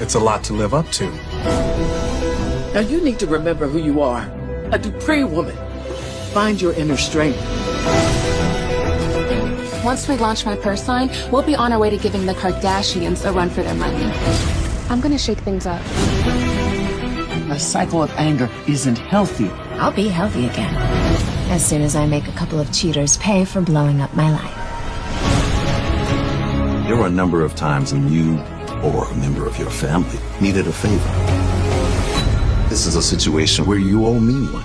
It's a lot to live up to. Now you need to remember who you are. A Dupree woman. Find your inner strength. Once we launch my purse line, we'll be on our way to giving the Kardashians a run for their money. I'm gonna shake things up. A cycle of anger isn't healthy. I'll be healthy again. As soon as I make a couple of cheaters pay for blowing up my life. There were a number of times when you or a member of your family needed a favor. This is a situation where you owe me one.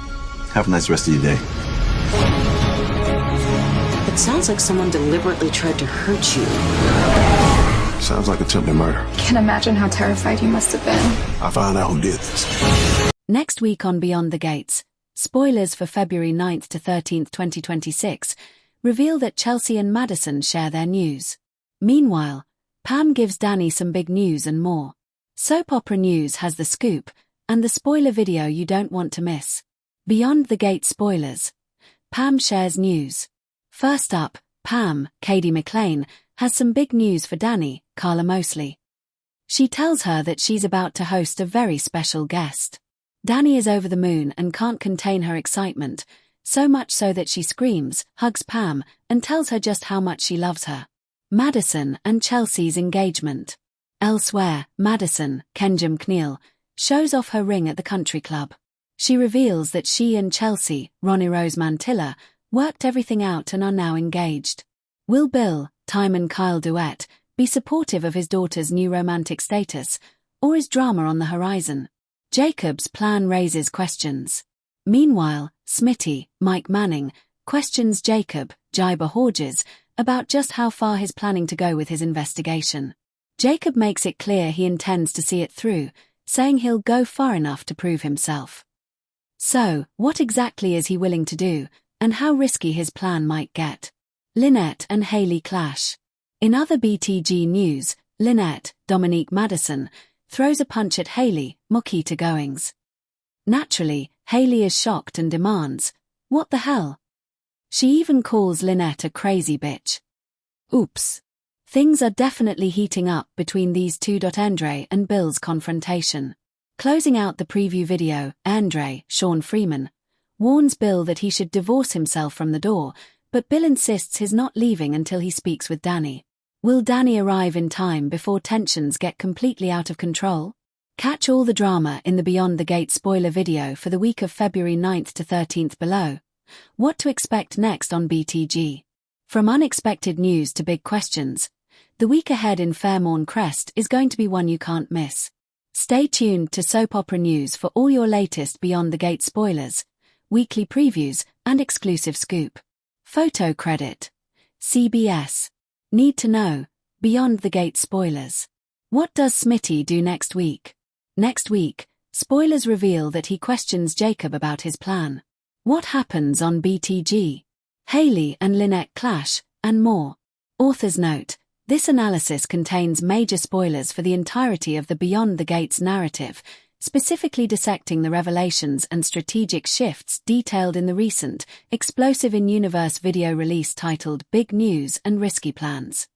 Have a nice rest of your day. It sounds like someone deliberately tried to hurt you. Sounds like attempted murder. Can't imagine how terrified you must have been. I found out who did this. Next week on Beyond the Gates, spoilers for February 9th to 13th, 2026, reveal that Chelsea and Madison share their news. Meanwhile, Pam gives Daphnee some big news and more. Soap Opera News has the scoop, and the spoiler video you don't want to miss. Beyond the Gate spoilers. Pam shares news. First up, Pam, Katie McLean, has some big news for Daphnee, Karla Mosley. She tells her that she's about to host a very special guest. Daphnee is over the moon and can't contain her excitement, so much so that she screams, hugs Pam, and tells her just how much she loves her. Madison and Chelsea's engagement. Elsewhere, Madison, Kenja McNeil, shows off her ring at the country club. She reveals that she and Chelsea, Ronnie Rose Mantilla, worked everything out and are now engaged. Will Bill, Time and Kyle duet, be supportive of his daughter's new romantic status, or is drama on the horizon? Jacob's plan raises questions. Meanwhile, Smitty, Mike Manning, questions Jacob, Jaiba Horges, about just how far he's planning to go with his investigation. Jacob makes it clear he intends to see it through, saying he'll go far enough to prove himself. So, what exactly is he willing to do, and how risky his plan might get? Lynette and Hailey clash. In other BTG news, Lynette, Dominique Madison, throws a punch at Hailey, Mokita Goings. Naturally, Hailey is shocked and demands, "What the hell?" She even calls Lynette a crazy bitch. Oops. Things are definitely heating up between these two. Andre and Bill's confrontation. Closing out the preview video, Andre, Sean Freeman, warns Bill that he should divorce himself from the door, but Bill insists he's not leaving until he speaks with Daphnee. Will Daphnee arrive in time before tensions get completely out of control? Catch all the drama in the Beyond the Gate spoiler video for the week of February 9th to 13th below. What to expect next on BTG? From unexpected news to big questions, the week ahead in Fairmont Crest is going to be one you can't miss. Stay tuned to Soap Opera News for all your latest Beyond the Gate spoilers, weekly previews, and exclusive scoop. Photo credit. CBS. Need to know. Beyond the Gate spoilers. What does Smitty do next week? Next week, spoilers reveal that he questions Jacob about his plan. What happens on BTG? Hailey and Lynette clash, and more. Author's note: this analysis contains major spoilers for the entirety of the Beyond the Gates narrative, specifically dissecting the revelations and strategic shifts detailed in the recent, explosive in-universe video release titled Big News and Risky Plans.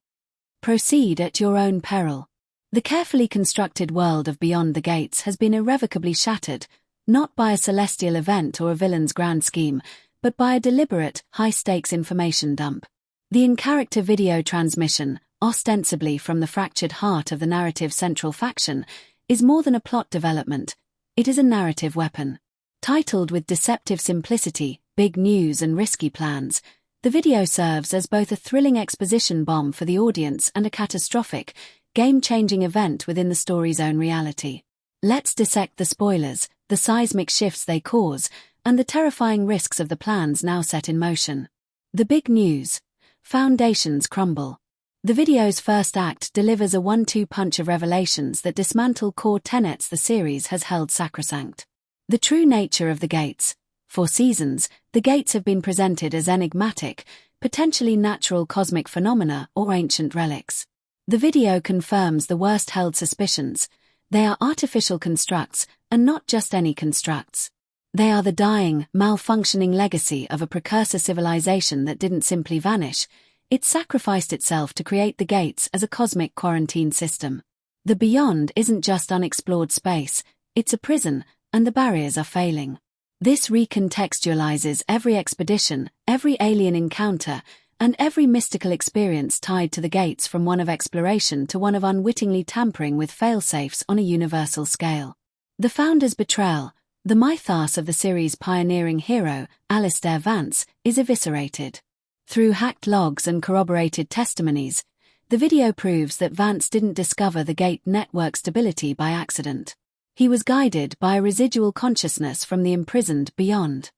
Proceed at your own peril. The carefully constructed world of Beyond the Gates has been irrevocably shattered, not by a celestial event or a villain's grand scheme, but by a deliberate, high-stakes information dump. The in-character video transmission, ostensibly from the fractured heart of the narrative's central faction, is more than a plot development. It is a narrative weapon. Titled with deceptive simplicity, Big News and Risky Plans, the video serves as both a thrilling exposition bomb for the audience and a catastrophic, game-changing event within the story's own reality. Let's dissect the spoilers, the seismic shifts they cause, and the terrifying risks of the plans now set in motion. The big news. Foundations crumble. The video's first act delivers a 1-2 punch of revelations that dismantle core tenets the series has held sacrosanct. The true nature of the gates. For seasons, the gates have been presented as enigmatic, potentially natural cosmic phenomena or ancient relics. The video confirms the worst-held suspicions. They are artificial constructs, and not just any constructs. They are the dying, malfunctioning legacy of a precursor civilization that didn't simply vanish. It sacrificed itself to create the gates as a cosmic quarantine system. The beyond isn't just unexplored space, it's a prison, and the barriers are failing. This recontextualizes every expedition, every alien encounter, and every mystical experience tied to the gates, from one of exploration to one of unwittingly tampering with failsafes on a universal scale. The founder's betrayal, the mythos of the series' pioneering hero, Alistair Vance, is eviscerated. Through hacked logs and corroborated testimonies, the video proves that Vance didn't discover the gate network stability by accident. He was guided by a residual consciousness from the imprisoned beyond.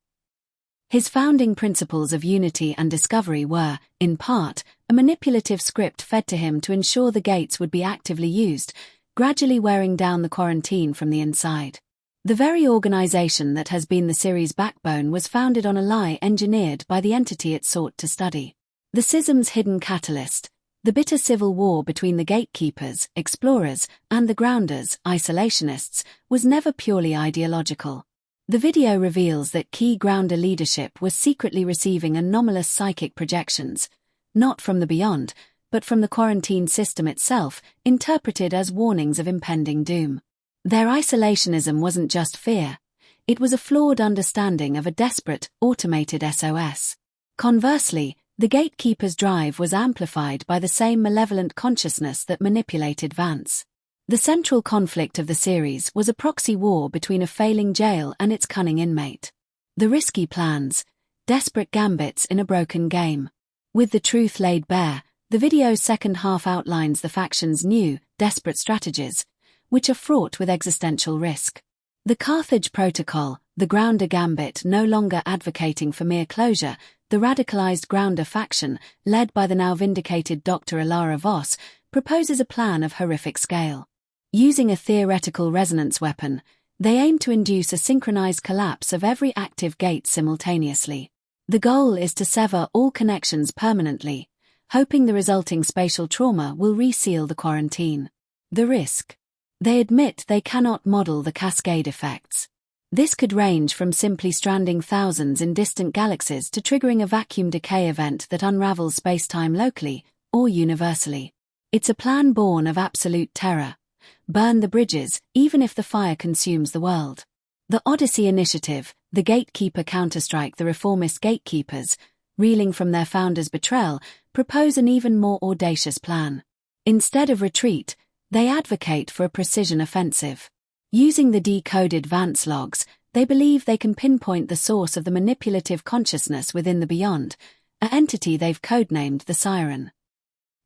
His founding principles of unity and discovery were, in part, a manipulative script fed to him to ensure the gates would be actively used, gradually wearing down the quarantine from the inside. The very organization that has been the series' backbone was founded on a lie engineered by the entity it sought to study. The schism's hidden catalyst, the bitter civil war between the gatekeepers, explorers, and the grounders, isolationists, was never purely ideological. The video reveals that key grounder leadership was secretly receiving anomalous psychic projections, not from the beyond, but from the quarantine system itself, interpreted as warnings of impending doom. Their isolationism wasn't just fear, it was a flawed understanding of a desperate, automated SOS. Conversely, the gatekeeper's drive was amplified by the same malevolent consciousness that manipulated Vance. The central conflict of the series was a proxy war between a failing jail and its cunning inmate. The risky plans, desperate gambits in a broken game. With the truth laid bare, the video's second half outlines the faction's new, desperate strategies, which are fraught with existential risk. The Carthage Protocol, the Grounder Gambit, no longer advocating for mere closure, the radicalized Grounder faction, led by the now vindicated Dr. Ilara Voss, proposes a plan of horrific scale. Using a theoretical resonance weapon, they aim to induce a synchronized collapse of every active gate simultaneously. The goal is to sever all connections permanently, hoping the resulting spatial trauma will reseal the quarantine. The risk. They admit they cannot model the cascade effects. This could range from simply stranding thousands in distant galaxies to triggering a vacuum decay event that unravels spacetime locally, or universally. It's a plan born of absolute terror. Burn the bridges, even if the fire consumes the world. The Odyssey Initiative, the gatekeeper counterstrike the reformist gatekeepers, reeling from their founder's betrayal, propose an even more audacious plan. Instead of retreat, they advocate for a precision offensive. Using the decoded Vance logs, they believe they can pinpoint the source of the manipulative consciousness within the beyond, an entity they've codenamed the Siren.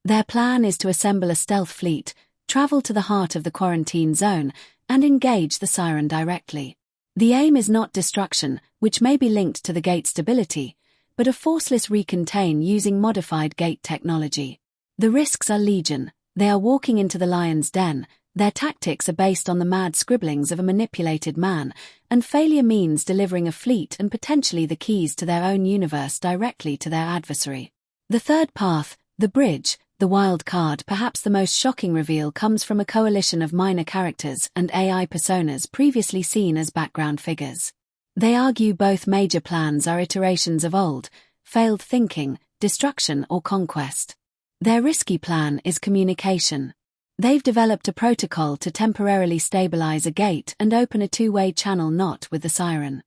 Their plan is to assemble a stealth fleet, travel to the heart of the quarantine zone, and engage the Siren directly. The aim is not destruction, which may be linked to the gate stability, but a forceless recontain using modified gate technology. The risks are legion. They are walking into the lion's den. Their tactics are based on the mad scribblings of a manipulated man, and failure means delivering a fleet and potentially the keys to their own universe directly to their adversary. The third path, the bridge, the wild card, perhaps the most shocking reveal, comes from a coalition of minor characters and AI personas previously seen as background figures. They argue both major plans are iterations of old, failed thinking, destruction or conquest. Their risky plan is communication. They've developed a protocol to temporarily stabilize a gate and open a two-way channel not with the Siren.